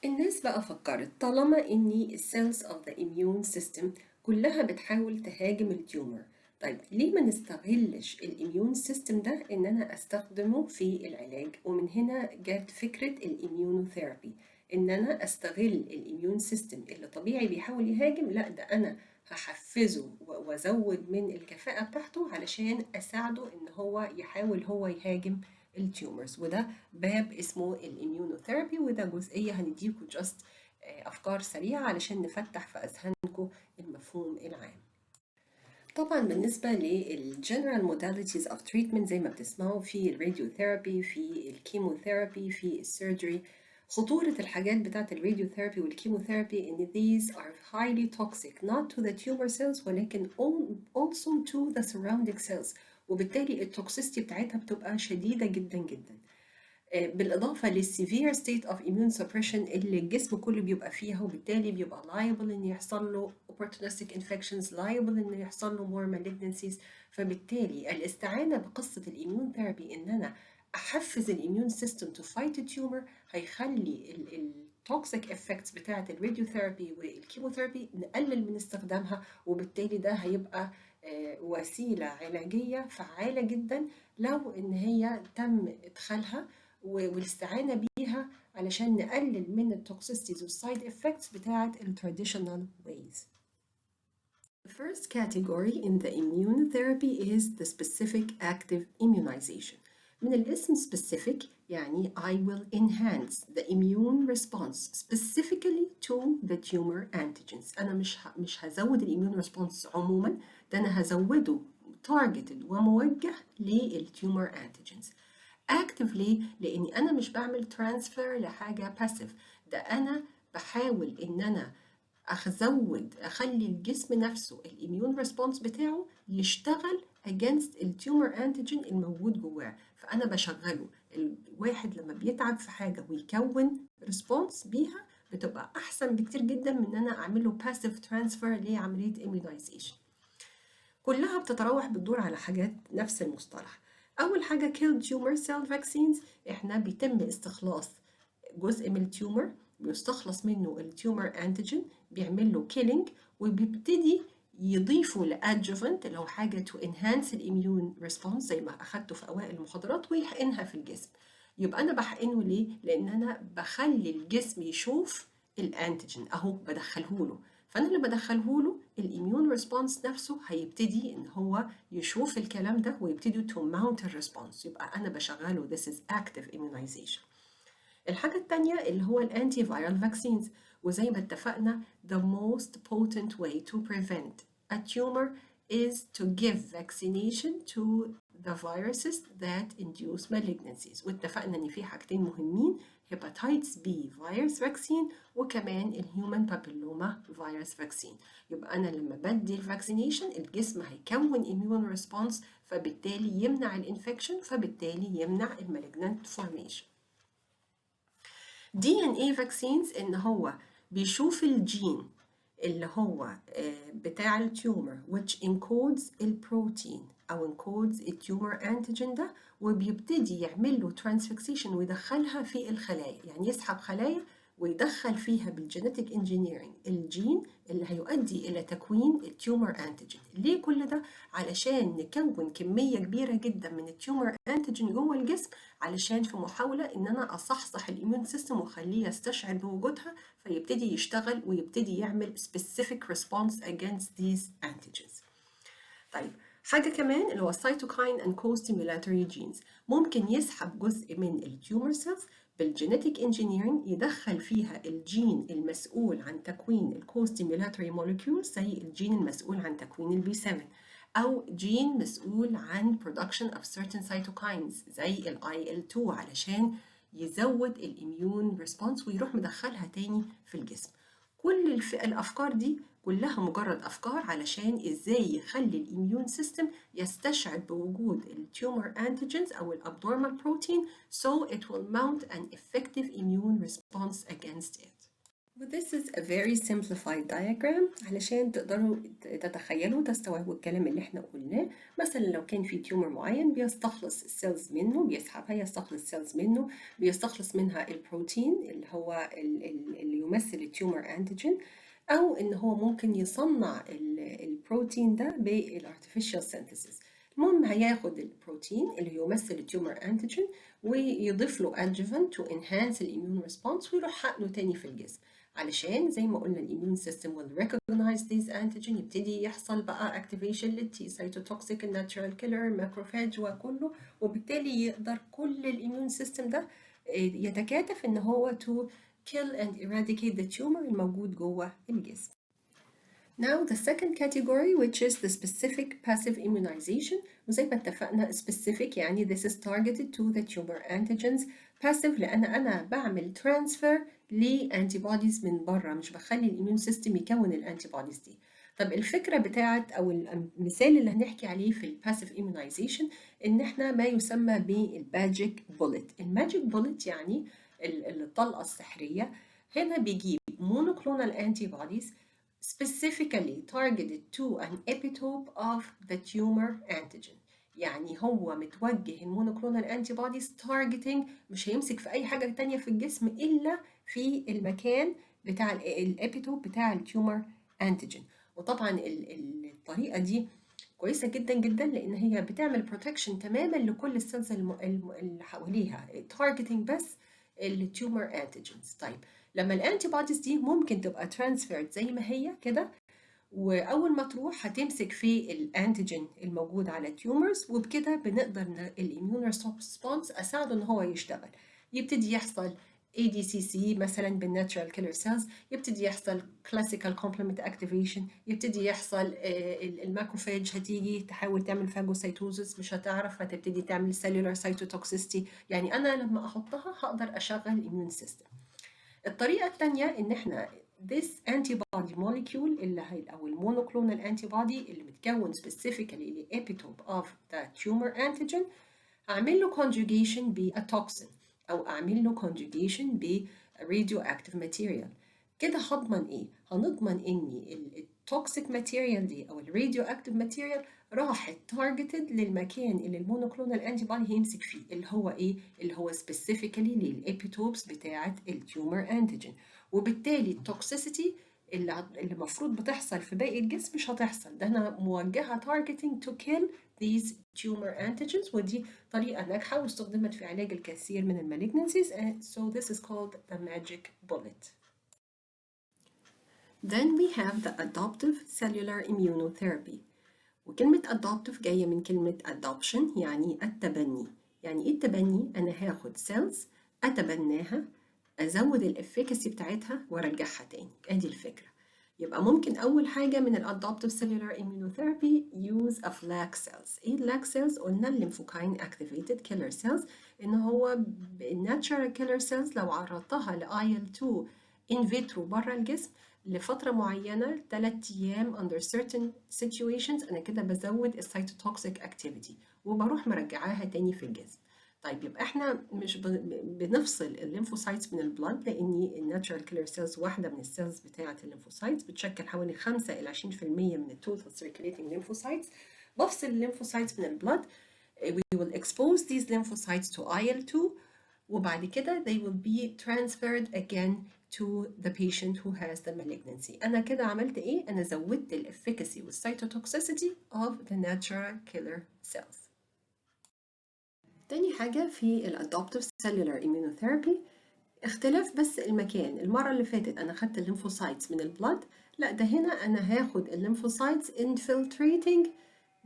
S1: الناس بقى فكرت طالما إن cells of the immune system كلها بتحاول تهاجم التيومر طيب ليه ما نستغلش الإميون سيستم ده إن أنا أستخدمه في العلاج ومن هنا جت فكرة الإميونوثيرابي إن أنا أستغل الإميون سيستم اللي طبيعي بيحاول يهاجم لا ده أنا هحفزه وازود من الكفاءة بتاعته علشان اساعده ان هو يحاول هو يهاجم التيومرز وده باب اسمه الاميونوثيرابي وده جزئية هنديكوا جاست افكار سريعة علشان نفتح في اذهانكم المفهوم العام. طبعا بالنسبة للجنرال modalities of treatment زي ما بتسمعوا في الراديوثيرابي في الكيموثيرابي في السيرجري خطورة الحاجات بتاعت الراديوثيرابي والكيموثيرابي إن these are highly toxic not to the tumor cells ولكن also to the surrounding cells وبالتالي التوكسيستي بتاعتها بتبقى شديدة جدا جدا. بالإضافة للسيفير ستيت of immune suppression اللي الجسم كله بيبقى فيها وبالتالي بيبقى liable إن يحصل له opportunistic infections liable إن يحصل له more malignancies فبالتالي الاستعانة بقصة الإيميون ثيرابي إن أنا أحفز الإيميون سيستم to fight a tumor هيخلي التوكسيك افكتس بتاعة الراديوثيرابي والكيموثيرابي نقلل من استخدامها وبالتالي ده هيبقى وسيلة علاجية فعالة جدا لو إن هي تم إدخالها والاستعانة بيها علشان نقلل من التوكسيستيز والسايد افكتس بتاعت التراديشنال ways. The first category in the immune therapy is the specific active immunization. من الاسم specific يعني I will enhance the immune response specifically to the tumor antigens. أنا مش هزود الإيميون response عموما ده أنا هزوده targeted وموجه للtumor antigens. active ليه؟ لأني أنا مش بعمل transfer لحاجة passive ده أنا بحاول إن أنا أخلي الجسم نفسه الإميون ريسبونس بتاعه يشتغل against التيومر أنتيجين الموجود جواه فأنا بشغله الواحد لما بيتعب في حاجة ويكون ريسبونس بيها بتبقى أحسن بكتير جدا من إن أنا أعمله passive transfer لعملية immunization كلها بتتراوح بتدور على حاجات نفس المصطلح. أول حاجة kill tumor cell vaccines إحنا بيتم استخلاص جزء من التيومر بيستخلص منه التيومر أنتيجين بيعمل له killing وبيبتدي يضيفوا لأدجوفنت اللي هو حاجة to enhance الإميون ريسبونس زي ما أخدته في أوائل المحاضرات ويحقنها في الجسم. يبقى أنا بحقنه ليه؟ لأن أنا بخلي الجسم يشوف الأنتيجين أهو بدخله له فأنا اللي بدخله له الإميون ريسبونس نفسه هيبتدي إن هو يشوف الكلام ده ويبتدي to mount الريسبونس يبقى أنا بشغله this is active immunization. الحاجة التانية اللي هو الانتي فيرال vaccines وزي ما اتفقنا the most potent way to prevent a tumor is to give vaccination to the viruses that induce malignancies واتفقنا ان في حاجتين مهمين hepatitis B virus vaccine وكمان الهيومن بابيلوما فيروس vaccine يبقى انا لما بدي الفاكسينيشن الجسم هيكون immune response فبالتالي يمنع الانفكشن، فبالتالي يمنع المالجنانت فورميشن. DNA vaccines إن هو بيشوف الجين اللي هو بتاع التيومر which encodes البروتين أو encodes التيومر antigen ده، وبيبتدي يعمل له transfixation ويدخلها في الخلايا، يعني يسحب خلايا ويدخل فيها بالجينيتك انجينيرينج الجين اللي هيؤدي إلى تكوين التيومر انتيجين. ليه كل ده؟ علشان نكون كمية كبيرة جدا من التيومر انتيجين جوه الجسم، علشان في محاولة إن أنا أصحصح الإيميون سيستم وأخليه يستشعر بوجودها، فيبتدي يشتغل ويبتدي يعمل specific response against these antigens. طيب حاجة كمان اللي هو cytokine and co-stimulatory genes، ممكن يسحب جزء من التيومر سيلز بالجينيتك انجينيرينج، يدخل فيها الجين المسؤول عن تكوين الكو-stimulatory molecules زي الجين المسؤول عن تكوين البي 7، أو جين مسؤول عن production of certain cytokines زي ال IL-2 علشان يزود الإميون ريسبونس ويروح مدخلها تاني في الجسم. كل الأفكار دي كلها مجرد أفكار علشان إزاي يخلي الإميون سيستم يستشعر بوجود التيومر أنتيجينز أو الأبنورمال بروتين so it will mount an effective immune response against it. But this is a very simplified diagram علشان تقدروا تتخيلوا تستوعبوا الكلام اللي احنا قلناه. مثلا لو كان في تيومر معين بيستخلص السيلز منه، بيسحبها يستخلص السيلز منه، بيستخلص منها البروتين اللي هو اللي يمثل التيومر انتيجين، او ان هو ممكن يصنع البروتين ده بالارتفيشال سينثيسيس. المهم هياخد البروتين اللي يمثل التيومر انتيجين ويضيف له adjuvant to enhance الاميون ريسبونس ويروح حقنه تاني في الجسم، علشان زي ما قلنا الاميون سيستم will recognize these antigen، يبتدي يحصل بقى activation للتي سايتوتوكسيك الناتشرال كيلر ماكروفاج وكله، وبالتالي يقدر كل الاميون سيستم ده يتكاتف ان هو to kill and eradicate the tumor الموجود جوه الجسم. Now the second category which is the specific passive immunization، وزي ما اتفقنا specific يعني this is targeted to the tumor antigens، passive لأن أنا بعمل transfer لantibodies من بره، مش بخلي الإيميون سيستم يكون الانتيبوديز دي. طب الفكرة بتاعت أو المثال اللي هنحكي عليه في الباسيف immunization إن إحنا ما يسمى بالماجيك بوليت. الماجيك بوليت يعني الطلقة السحرية. هنا بيجيب monoclonal antibodies specifically targeted to an epitope of the tumor antigen. يعني هو متوجه المونوكلونال انتي بوديز targeting، مش هيمسك في اي حاجه تانية في الجسم الا في المكان بتاع الابيتوب بتاع التيومر انتيجين. وطبعا الطريقه دي كويسه جدا جدا لان هي بتعمل بروتكشن تماما لكل السيلز اللي حواليها، targeting بس التيومر انتيجينز. طيب لما الانتي بوديز دي ممكن تبقى ترانسفيرد زي ما هي كده، واول ما تروح هتمسك في الانتيجين الموجود على التيومرز، وبكده بنقدر الاميون ريسبونس اساعده ان هو يشتغل، يبتدي يحصل ADCC مثلا بالناتشرال كيلر سيلز، يبتدي يحصل كلاسيكال كومبلمنت اكتيفيشن، يبتدي يحصل الماكروفاج هتيجي تحاول تعمل فاجوسايتوزس مش هتعرف، هتبتدي تعمل سيلولار سايتوتوكسيستي. يعني انا لما احطها هقدر اشغل الاميون سيستم. الطريقة الثانية إن إحنا this antibody molecule اللي هي أو المونوكلونال antibody اللي متكون specifically للepitope of the tumor antigen، أعمل له conjugation بatoxin أو أعمل له conjugation ب radioactive material. كده هضمن إيه؟ هنضمن إن التوكسيك ماتيريال دي أو الراديواكتيف ماتيريال راحت targeted للمكان اللي المونوكلونال انتي بودي هيمسك فيه، اللي هو إيه؟ اللي هو specifically للإبيتوبس بتاعة التيومر انتيجين، وبالتالي التوكسيسيتي اللي المفروض بتحصل في باقي الجسم مش هتحصل. ده أنا موجهة targeting to kill these tumor antigens، ودي طريقة ناجحة واستخدمت في علاج الكثير من المالجنسيز. So this is called the magic bullet. Then we have the adoptive cellular immunotherapy. وكلمة adoptive جاية من كلمة adoption يعني التبني. يعني إيه التبني؟ أنا هاخد cells أتبناها، أزود الإفكاسي بتاعتها وأرجعها تاني. أدي الفكرة. يبقى ممكن أول حاجة من adoptive cellular immunotherapy use of LAC cells. إيه LAC cells؟ قلنا lymphocyte activated killer cells، إن هو natural killer cells لو عرضتها ل IL-2 in vitro برا الجسم لفترة معينة 3 أيام under certain situations أنا كده بزود السيتوتوكسيك activity وبروح مرجعاها تاني في الجسم. طيب يبقى احنا مش بنفصل الليمفوسايتس من البلاد، لان الناتشورال كيلر سيلز واحده من السيلز بتاعه الليمفوسايتس بتشكل حوالي 5 إلى 20% من التوتال circulating lymphocytes. بفصل الليمفوسايتس من البلاد. We will expose these lymphocytes to IL-2 وبعد كده they will be transferred again to the patient who has the malignancy. أنا كده عملت إيه؟ أنا زودت ال efficacy وال cytotoxicity of the natural killer cells. تاني حاجة في ال adoptive cellular immunotherapy اختلاف بس المكان. المرة اللي فاتت أنا خدت الليمفوسايتس من البلد، لا ده هنا أنا هاخد الليمفوسايتس infiltrating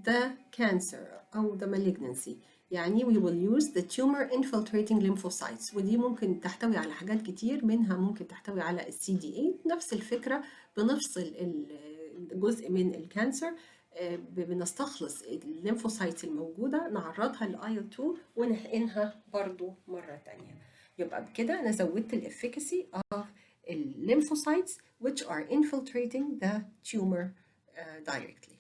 S1: the cancer أو the malignancy. يعني we will use the tumor infiltrating lymphocytes، ودي ممكن تحتوي على حاجات كتير، منها ممكن تحتوي على CD8. نفس الفكرة، بنفصل جزء من الكانسر، بنستخلص الليمفوسايتس الموجودة نعرضها للايل 2 ونحقنها برضو مرة تانية. يبقى بكده أنا زودت ال efficacy of lymphocytes which are infiltrating the tumor directly.